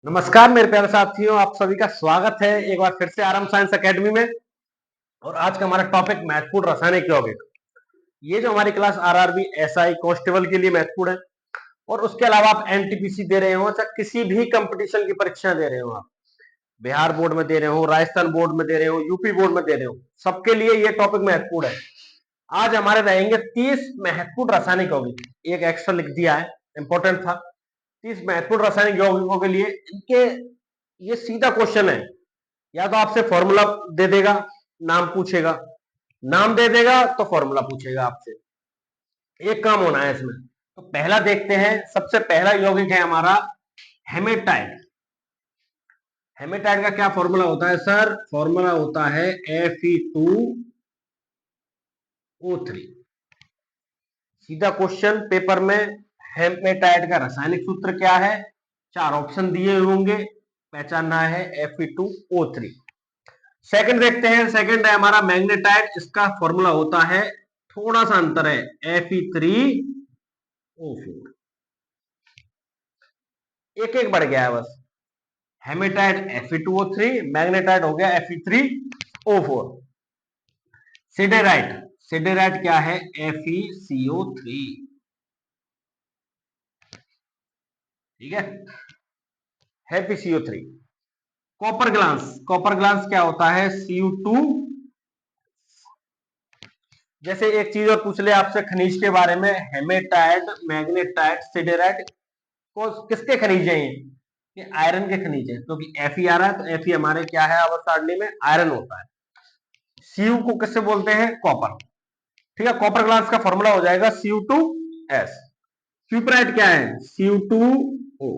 नमस्कार मेरे प्यारे साथियों, आप सभी का स्वागत है एक बार फिर से आराम साइंस एकेडमी में। और आज का हमारा टॉपिक महत्वपूर्ण रासायनिक यौगिक। ये जो हमारी क्लास आरआरबी एसआई कांस्टेबल के लिए महत्वपूर्ण है। और उसके अलावा आप एनटीपीसी दे रहे हो, चाहे किसी भी कंपटीशन की परीक्षा दे रहे हो, आप बिहार बोर्ड में दे रहे हो, राजस्थान बोर्ड में दे रहे हो, यूपी बोर्ड में दे रहे हो, सबके लिए ये टॉपिक महत्वपूर्ण है। आज हमारे रहेंगे 30 महत्वपूर्ण रासायनिक यौगिक। एक एक्स्ट्रा लिख दिया है, इंपॉर्टेंट था। 30 महत्वपूर्ण रासायनिक यौगिकों के लिए इनके ये सीधा क्वेश्चन है। या तो आपसे फॉर्मूला दे देगा, नाम पूछेगा, नाम दे देगा तो फॉर्मूला पूछेगा आपसे। एक काम होना है इसमें। तो पहला देखते हैं, सबसे पहला यौगिक है हमारा हेमेटाइड। हेमेटाइड का क्या फॉर्मूला होता है सर? फॉर्मूला होता है Fe2O3। सीधा क्वेश्चन पेपर में। हेमेटाइड का रासायनिक सूत्र क्या है? 4 ऑप्शन दिए होंगे, पहचानना है Fe2O3। सेकंड देखते हैं, सेकंड है हमारा मैग्नेटाइट। इसका फॉर्मूला होता है, थोड़ा सा अंतर है, Fe3O4। एक एक बढ़ गया है बस। हेमेटाइट Fe2O3, मैग्नेटाइट हो गया Fe3O4। सिडेराइट, सिडेराइट क्या है? FeCO3। ठीक है, FeCO3। Copper glass, copper glass क्या होता है? Cu2। जैसे एक चीज और पूछ ले आपसे खनिज के बारे में, हेमेटाइट, मैग्नेटाइट, सिडेराइट, को किसके खनिज है? ये आयरन के खनिज है, क्योंकि Fe आ रहा है तो Fe हमारे क्या है? आवर्त सारणी में आयरन होता है। Cu को किससे बोलते हैं? कॉपर। ठीक है, कॉपर ग्लास का फॉर्मूला हो जाएगा Cu2S। क्यूपराइट क्या है? Cu2O।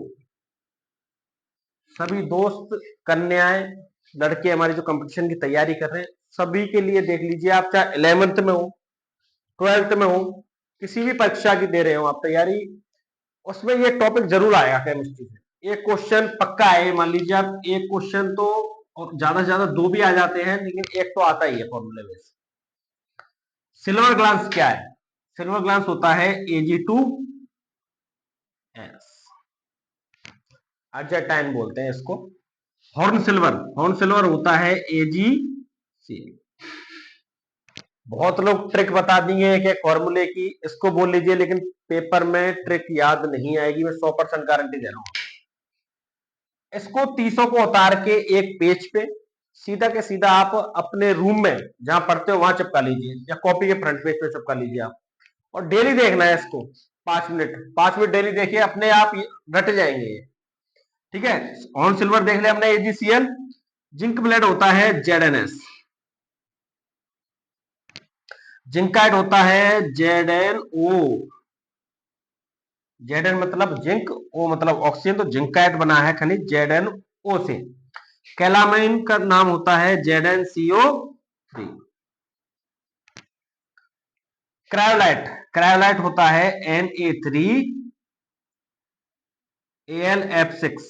सभी दोस्त, कन्याएं, लड़के हमारे जो कंपटीशन की तैयारी कर रहे हैं, सभी के लिए देख लीजिए। आप चाहे 11th में हो, 12th में हो, किसी भी परीक्षा की दे रहे हो आप तैयारी, उसमें ये टॉपिक जरूर आएगा केमिस्ट्री से। एक क्वेश्चन पक्का है, मान लीजिए आप एक क्वेश्चन तो, और ज्यादा से ज्यादा 2 भी आ जाते हैं, लेकिन एक तो आता ही है फॉर्मूले में। सिल्वर ग्लास क्या है? सिल्वर ग्लास होता है Ag2S। अर्जेंटाइन बोलते हैं इसको। हॉर्न सिल्वर, हॉर्न सिल्वर होता है AgC। बहुत लोग ट्रिक बता दिए एक एक फॉर्मूले की, इसको बोल लीजिए, लेकिन पेपर में ट्रिक याद नहीं आएगी, मैं 100% गारंटी दे रहा हूं। इसको 30 को उतार के एक पेज पे सीधा के सीधा आप अपने रूम में जहां पढ़ते हो वहां चिपका लीजिए, या कॉपी के फ्रंट पेज पे चिपका लीजिए आप। और डेली देखना है इसको, 5 मिनट, 5 मिनट डेली देखिए, अपने आप रट जाएंगे ये। ठीक है, ऑन सिल्वर देख लिया हमने, AgCl। जिंक ब्लेड होता है ZnS। जिंकाइड होता है ZnO। Zn मतलब जिंक, O मतलब ऑक्सीजन, तो जिंकाइड बना है खनिज ZnO से। कैलामाइन का नाम होता है ZnCO3। क्रायोलाइट, क्रायोलाइट होता है Na3Al(F6)।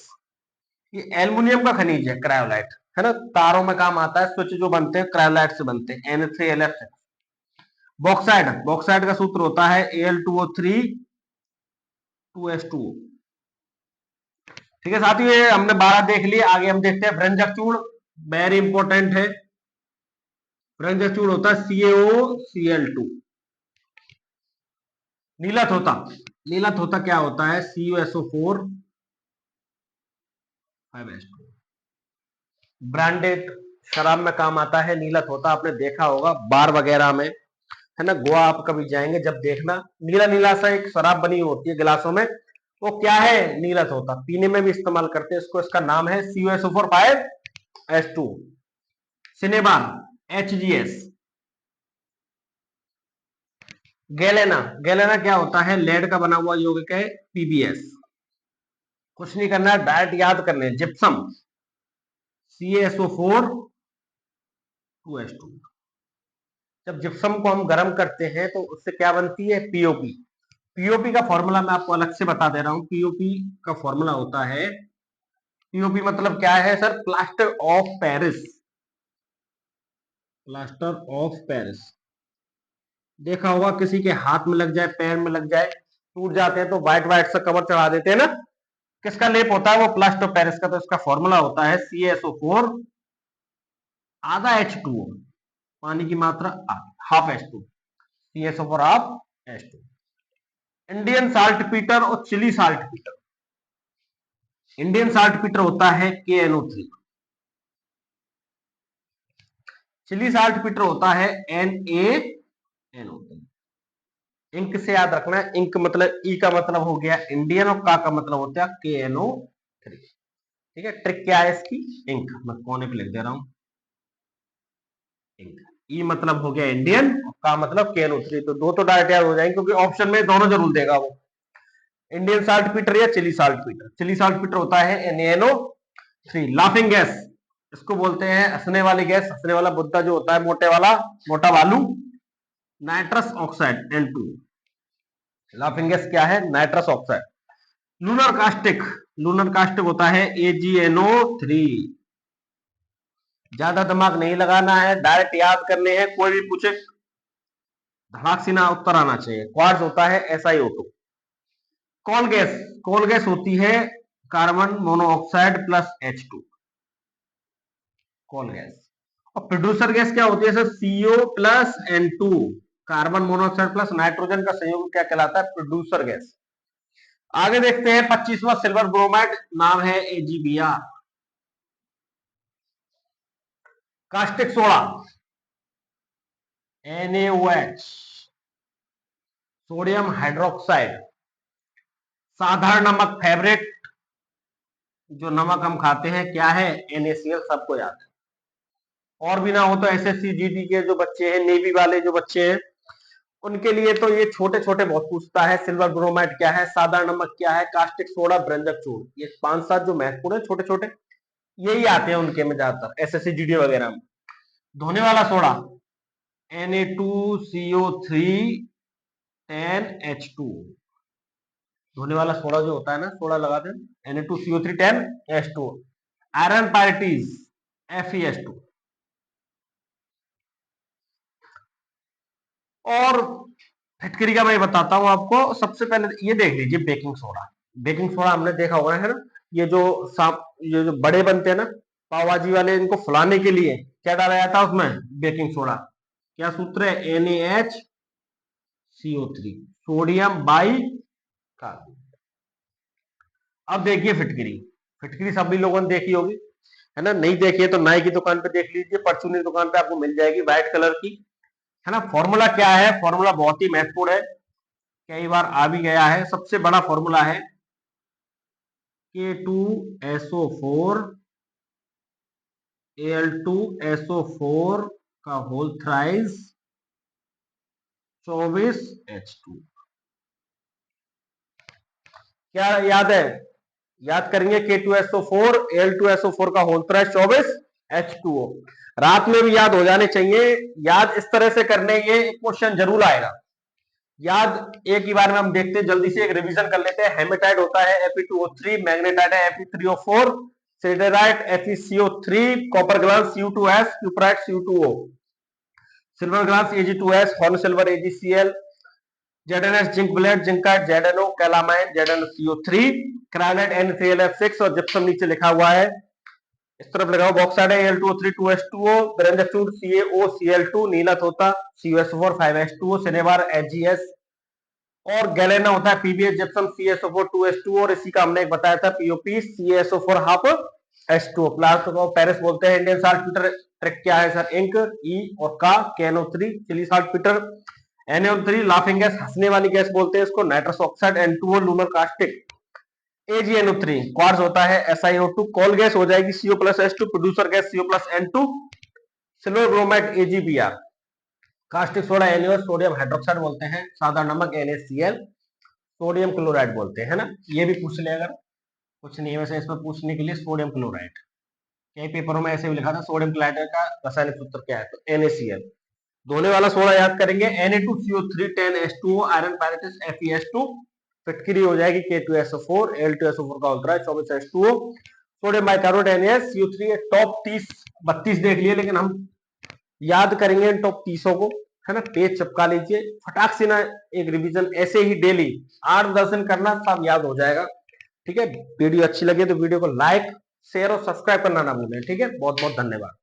ये एल्युमिनियम का खनिज है क्रायोलाइट, है ना? तारों में काम आता है, स्विच जो बनते हैं क्रायोलाइट से बनते हैं, Na3Al(F6)। बॉक्साइड, बॉक्साइड का सूत्र होता है Al2O3 2S2O। ठीक है साथियों, ये हमने 12 देख लिए। आगे हम देखते हैं भ्रंजक चूर्ण, वेरी इंपॉर्टेंट है। भ्रंजक चूर्ण होता है CaOCl2। नीलत होता, नीलत होता क्या होता है? CuSO4 5S2। ब्रांडेड शराब में काम आता है नीलत होता, आपने देखा होगा बार वगैरह में, है ना? गोवा आप कभी जाएंगे जब देखना, नीला नीला सा एक शराब बनी होती है गिलासों में, वो क्या है? नीलत होता। पीने में भी इस्तेमाल करते हैं इसको, इसका नाम है CuSO4 5S2। सिनेबान HGS। Galena, galena क्या होता है? लेड का बना हुआ यौगिक है, PbS। कुछ नहीं करना है, डायरेक्ट याद करने। Gypsum CaSO4 2S2। जब जिप्सम को हम गर्म करते हैं तो उससे क्या बनती है? POP। पीओपी का फॉर्मूला मैं आपको अलग से बता दे रहा हूं। पीओपी का फॉर्मूला होता है, पीओपी मतलब क्या है sir? Plaster of Paris. Plaster of Paris देखा होगा, किसी के हाथ में लग जाए, पैर में लग जाए, टूट जाते हैं तो व्हाइट व्हाइट सा कवर चढ़ा देते हैं ना, किसका लेप होता है? वो प्लास्टर ऑफ पेरिस का। तो इसका फॉर्मूला होता है CaSO4 आधा H2O, पानी की मात्रा half H2, CaSO4 half H2। Indian saltpetre और Chile saltpetre. Indian saltpetre होता है KNO3, चिली साल्ट पीटर होता है NaNO3। इंक से याद रखना है, इंक मतलब ई का मतलब हो गया इंडियन और का मतलब होता है KNO3। ठीक है, ट्रिक क्या है इसकी? इंक, मैं कोने पे लिख दे रहा हूं, इंक। ई मतलब हो गया इंडियन और का मतलब KNO3। तो दो तो डायरेक्ट याद हो जाएंगे क्योंकि ऑप्शन में दोनों जरूर देगा वो, इंडियन साल्ट पीटर या Chile saltpetre. Chile saltpetre होता है NaNO3। लाफिंग गैस, इसको बोलते हैं हंसने वाली गैस, हंसने वाला बुद्धा जो होता है, मोटे वाला, मोटा बालू, nitrous oxide N2। Laughing gas क्या है? Nitrous oxide. Lunar caustic, lunar caustic होता है AgNO3। ज्यादा दिमाग नहीं लगाना है, डायरेक्ट याद करने हैं, कोई भी पूछे धड़ाक से ना उत्तर आना चाहिए। क्वार्ट्ज होता है SiO2। Coal gas, coal gas होती है carbon monoxide plus H2, coal gas. और प्रोड्यूसर गैस क्या होती है सर? CO प्लस N2, carbon monoxide plus nitrogen का संयोग क्या कहलाता है? Producer gas. आगे देखते हैं 25वां सिल्वर ब्रोमाइड, नाम है AgBr। Caustic soda NaOH, sodium hydroxide. साधारण नमक फेवरेट, जो नमक हम खाते हैं क्या है? NaCl, सबको याद है। और भी ना हो तो SSC GD के जो बच्चे हैं, नेवी वाले जो बच्चे हैं, उनके लिए तो ये छोटे छोटे बहुत पूछता है। सिल्वर ब्रोमाइड क्या है, साधारण नमक क्या है, कास्टिक सोडा, ब्रंजक चूर्ण, ये 5-7 जो महत्वपूर्ण है छोटे छोटे, यही आते हैं उनके में ज्यादातर, SSC GD वगैरह में। धोने वाला सोडा Na2CO3 10H2। धोने वाला सोडा जो होता है ना, सोडा लगा दें, Na2CO3 10H2। Iron pyrites FeS2। और फिटकरी का मैं बताता हूं आपको। सबसे पहले ये देख लीजिए बेकिंग सोडा। बेकिंग सोडा हमने देखा होगा है ना, ये जो ये जो बड़े बनते हैं ना पाव भाजी वाले, इनको फुलाने के लिए क्या डाला जाता है उसमें? Baking soda. क्या सूत्र है? NaHCO3, sodium by carbonate. अब देखिए फिटकरी, फिटकरी सभी लोगों ने देखी होगी है ना, नहीं देखी है तो नाई की दुकान पे देख लीजिए, परचूनी की दुकान पे आपको मिल जाएगी, व्हाइट कलर की है ना। फॉर्मूला क्या है? फॉर्मूला बहुत ही महत्वपूर्ण है, कई बार आ भी गया है। सबसे बड़ा फॉर्मूला है K2SO4 Al2SO4 का होल थ्राइस 24H2। क्या याद है? याद करेंगे K2SO4 Al2SO4 का होल थ्राइस 24H2O। रात में भी याद हो जाने चाहिए। याद इस तरह से करने, ये क्वेश्चन जरूर आएगा। याद एक ही बार में हम देखते हैं, जल्दी से एक रिवीजन कर लेते हैं। हेमेटाइट होता है Fe2O3, मैग्नेटाइट है Fe3O4, सिडराइट FeCO3, copper glass Cu2S, cuprite Cu2O, silver glass Ag2S, horn silver AgCl, ZnS zinc blende, zincite ZnO, calamine ZnCO3, क्राइनाइट NClF6 और जिप्सम नीचे लिखा हुआ है, इस तरफ लगाओ बॉक्साइड है Al2O3 2H2O, ब्रेंजक CaOCl2, नीला तोता CuSO4 5H2O, सिनेबार HgS, और गैलेना होता है PbH जिप्सम CaSO4 2H2O, और इसी का हमने एक बताया था POP CaSO4 half H2O। Plaster of Paris बोलते हैं इंडियन साल्ट पीटर। ट्रिक क्या है सर? इंक, ई और का, KNO3, Chile saltpetre NaO3, laughing gas, हंसने वाली गैस बोलते हैं इसको, nitrous oxide N2O, lunar caustic AgNO3, quartz होता है SiO2, कॉल गैस हो जाएगी CO प्लस H2, प्रोड्यूसर गैस CO प्लस N2, silver bromide AgBr, caustic soda NaOH, sodium hydroxide बोलते हैं, सादा नमक NaCl, सोडियम क्लोराइड बोलते हैं ना। ये भी पूछ ले अगर, कुछ नहीं है वैसे इसमें पूछने के लिए। सोडियम क्लोराइड कई पेपरों में ऐसे भी लिखा था, सोडियम क्लोराइड का रासायनिक सूत्र क्या है? तो NaCl। धोने वाला सोडा याद करेंगे Na2CO3 10H2O, आयरन पायरेटिस FeS2, फिटकरी हो जाएगी K2SO4 Al2SO4 का होता है 24H2O, sodium bicarbonate NaCO3। Top 30 32 देख लिए, लेकिन हम याद करेंगे टॉप 30 को है ना। पेज चिपका लीजिए फटाक से ना, एक रिवीजन ऐसे ही डेली 8-10 दिन करना, सब याद हो जाएगा। ठीक है, वीडियो अच्छी लगे तो वीडियो को लाइक, शेयर और सब्सक्राइब करना ना भूलें। ठीक है, बहुत बहुत धन्यवाद।